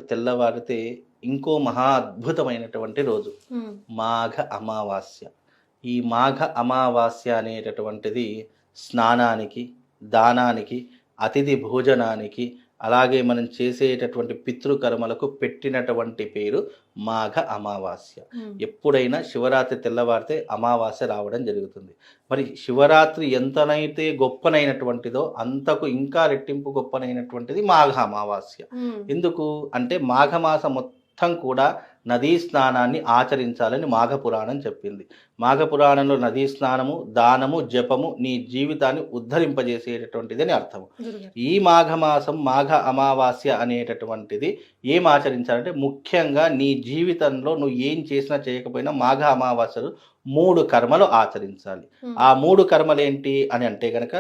తెల్లవారితే ఇంకో మహా అద్భుతమైనటువంటి రోజు హ్మ్. మాఘ అమావాస్య. ఈ మాఘ అమావాస్య అనేటటువంటిది స్నానానికి, దానానికి, అతిథి భోజనానికి, అలాగే మనం చేసేటటువంటి పితృకర్మలకు పెట్టినటువంటి పేరు మాఘ అమావాస్య. హ్మ్. ఎప్పుడైనా శివరాత్రి తెల్లవారితే అమావాస్య రావడం జరుగుతుంది. మరి శివరాత్రి ఎంతనైతే గొప్పనైనటువంటిదో అంతకు ఇంకా రెట్టింపు గొప్పనైనటువంటిది మాఘ అమావాస్య. హ్మ్. ఎందుకు అంటే మాఘమాసం మొత్తం కూడా నదీ స్నానాన్ని ఆచరించాలని మాఘపురాణం చెప్పింది. మాఘపురాణంలో నదీ స్నానము, దానము, జపము నీ జీవితాన్ని ఉద్ధరింపజేసేటటువంటిది అని అర్థము. గురుగారు. ఈ మాఘమాసం మాఘ అమావాస్య అనేటటువంటిది ఏం ఆచరించాలంటే ముఖ్యంగా నీ జీవితంలో నువ్వు ఏం చేసినా చేయకపోయినా మాఘ అమావాస్యలు 3 కర్మలు ఆచరించాలి. హ్మ్. ఆ 3 కర్మలు ఏంటి అని అంటే గనక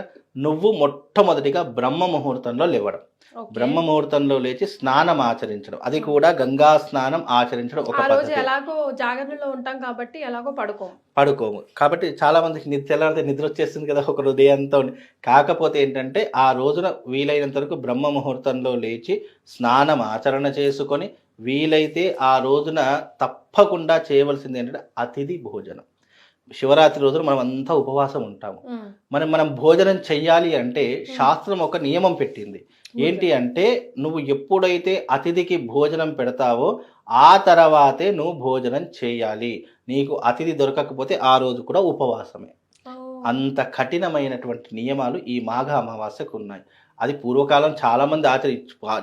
నువ్వు మొట్టమొదటిగా బ్రహ్మ ముహూర్తంలో లేవడం. ఓకే. బ్రహ్మ ముహూర్తంలో లేచి స్నానం ఆచరించడం. అది కూడా గంగా స్నానం ఆచరించడం ఒక ఆ రోజు పద్ధతి. ఎలాగో జాగరణలో ఉంటాం కాబట్టి ఎలాగో పడుకోము. పడుకోము. కాబట్టి చాలా మందికి తెల్లారితే నిద్ర వచ్చేస్తుంది కదా! ఒక డే అంతా ఉండి. కాకపోతే ఏంటంటే ఆ రోజున వీలైనంత వరకు బ్రహ్మ ముహూర్తంలో లేచి స్నానం ఆచరణ చేసుకొని వీలైతే ఆ రోజున తప్పకుండా చేయవలసింది ఏంటంటే అతిథి భోజనం. శివరాత్రి రోజున మనం అంతా ఉపవాసం ఉంటాము. హ్మ్. మనం భోజనం చెయ్యాలి అంటే శాస్త్రం ఒక నియమం పెట్టింది. ఏంటి గురుగారు. అంటే నువ్వు ఎప్పుడైతే అతిథికి భోజనం పెడతావో ఆ తర్వాతే నువ్వు భోజనం చేయాలి. నీకు అతిథి దొరకకపోతే ఆ రోజు కూడా ఉపవాసమే. ఓహ్! అంత కఠినమైనటువంటి నియమాలు ఈ మాఘ అమావాస్యకు ఉన్నాయి. అది పూర్వకాలం చాలామంది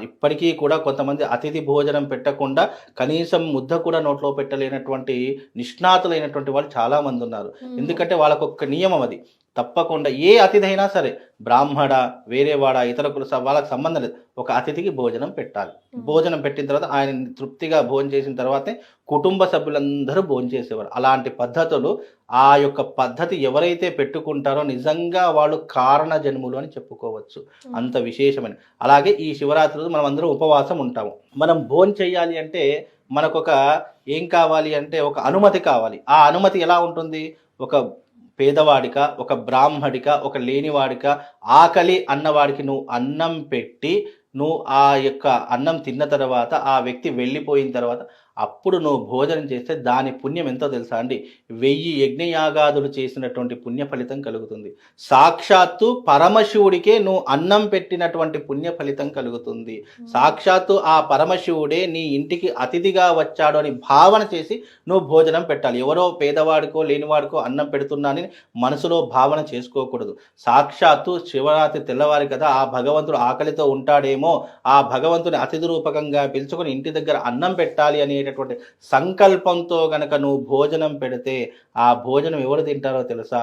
ఇప్పటికీ కూడా కొంతమంది అతిథి భోజనం పెట్టకుండా కనీసం ముద్ద కూడా నోట్లో పెట్టలేనటువంటి నిష్ణాతులైనటువంటి వాళ్ళు చాలామంది ఉన్నారు. హ్మ్. ఎందుకంటే వాళ్ళకొక్క నియమం అది. తప్పకుండా ఏ అతిథి అయినా సరే బ్రాహ్మణ, వేరేవాడ, ఇతర వాళ్ళకి సంబంధం లేదు. ఒక అతిథికి భోజనం పెట్టాలి. భోజనం పెట్టిన తర్వాత ఆయన తృప్తిగా భోజనం చేసిన తర్వాతే కుటుంబ సభ్యులందరూ భోంచేసేవారు. అలాంటి పద్ధతులు ఆ యొక్క పద్ధతి ఎవరైతే పెట్టుకుంటారో నిజంగా వాళ్ళు కారణ జన్ములు అని చెప్పుకోవచ్చు. అంత విశేషమైన. అలాగే ఈ శివరాత్రి రోజు మనం అందరం ఉపవాసం ఉంటాము. మనం భోంచేయాలి అంటే మనకొక ఏం కావాలి అంటే ఒక అనుమతి కావాలి. ఆ అనుమతి ఎలా ఉంటుంది? ఒక పేదవాడిక, ఒక బ్రాహ్మడిక, ఒక లేనివాడిక, ఆకలి అన్నవాడికి నువ్వు అన్నం పెట్టి నువ్వు ఆ యొక్క అన్నం తిన్న తర్వాత ఆ వ్యక్తి వెళ్ళిపోయిన తర్వాత అప్పుడు నువ్వు భోజనం చేస్తే దాని పుణ్యం ఎంతో తెలుసా అండి? 1000 యజ్ఞయాగాదులు చేసినటువంటి పుణ్య ఫలితం కలుగుతుంది. సాక్షాత్తు పరమశివుడికే నువ్వు అన్నం పెట్టినటువంటి పుణ్య ఫలితం కలుగుతుంది. సాక్షాత్తు ఆ పరమశివుడే నీ ఇంటికి అతిథిగా వచ్చాడు అని భావన చేసి నువ్వు భోజనం పెట్టాలి. ఎవరో పేదవాడికో లేనివాడికో అన్నం పెడుతున్నానని మనసులో భావన చేసుకోకూడదు. సాక్షాత్తు శివరాత్రి తెల్లవారి కదా ఆ భగవంతుడు ఆకలితో ఉంటాడేమో, ఆ భగవంతుని అతిథి రూపకంగా పిలుచుకొని ఇంటి దగ్గర అన్నం పెట్టాలి అనేటటువంటి సంకల్పంతో గనక నువ్వు భోజనం పెడితే ఆ భోజనం ఎవరు తింటారో తెలుసా?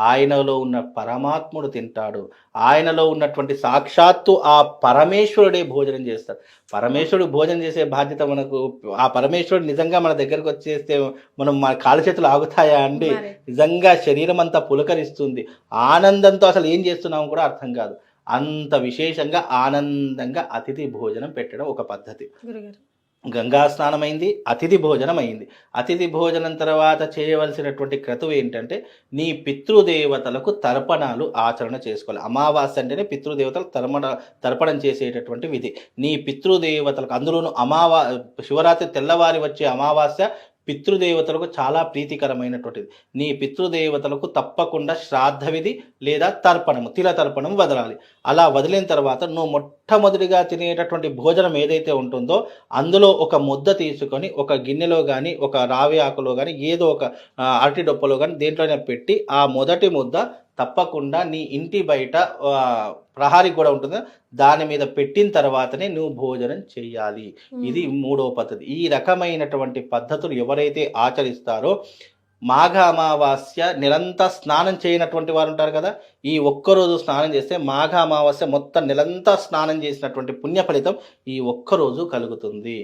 ఆయనలో ఉన్న పరమాత్ముడు తింటాడు. ఆయనలో ఉన్నటువంటి సాక్షాత్తు ఆ పరమేశ్వరుడే భోజనం చేస్తాడు. పరమేశ్వరుడు భోజనం చేసే బాధ్యత మనకు. ఆ పరమేశ్వరుడు నిజంగా మన దగ్గరకు వచ్చేస్తే మన కాలు చేతులు ఆగుతాయా అండి? మరి. నిజంగా శరీరం అంతా పులకరిస్తుంది. ఆనందంతో అసలు ఏం చేస్తున్నామో కూడా అర్థం కాదు. అంత విశేషంగా ఆనందంగా అతిథి భోజనం పెట్టడం ఒక పద్ధతి. గురుగారు. గంగా స్నానం అయింది, అతిథి భోజనం అయింది. అతిథి భోజనం తర్వాత చేయవలసినటువంటి క్రతువు ఏంటంటే నీ పితృదేవతలకు తర్పణాలు ఆచరణ చేసుకోవాలి. అమావాస్య అంటేనే పితృదేవతలకు తర్పణం చేసేటటువంటి విధి. నీ పితృదేవతలకు అందులోనూ శివరాత్రి తెల్లవారి వచ్చే అమావాస్య పితృదేవతలకు చాలా ప్రీతికరమైనటువంటిది. నీ పితృదేవతలకు తప్పకుండా శ్రాద్ధ విధి లేదా తర్పణము, తిల తర్పణం వదలాలి. అలా వదిలిన తర్వాత నువ్వు మొట్టమొదటిగా తినేటటువంటి భోజనం ఏదైతే ఉంటుందో అందులో ఒక ముద్ద తీసుకొని ఒక గిన్నెలో కానీ ఒక రావి ఆకులో కానీ ఏదో ఒక అరటి డొప్పలో కానీ దేంట్లోనే పెట్టి ఆ మొదటి ముద్ద తప్పకుండా నీ ఇంటి బయట ప్రహారీ కూడా ఉంటుంది, దాని మీద పెట్టిన తర్వాతనే నువ్వు భోజనం చేయాలి. ఇది 3వ పద్ధతి. ఈ రకమైనటువంటి పద్ధతులు ఎవరైతే ఆచరిస్తారో మాఘ అమావాస్య నిరంతర స్నానం చేయనటువంటి వారు ఉంటారు కదా, ఈ ఒక్కరోజు స్నానం చేస్తే మాఘ అమావాస్య మొత్తం నిరంతర స్నానం చేసినటువంటి పుణ్య ఫలితం ఈ ఒక్కరోజు కలుగుతుంది.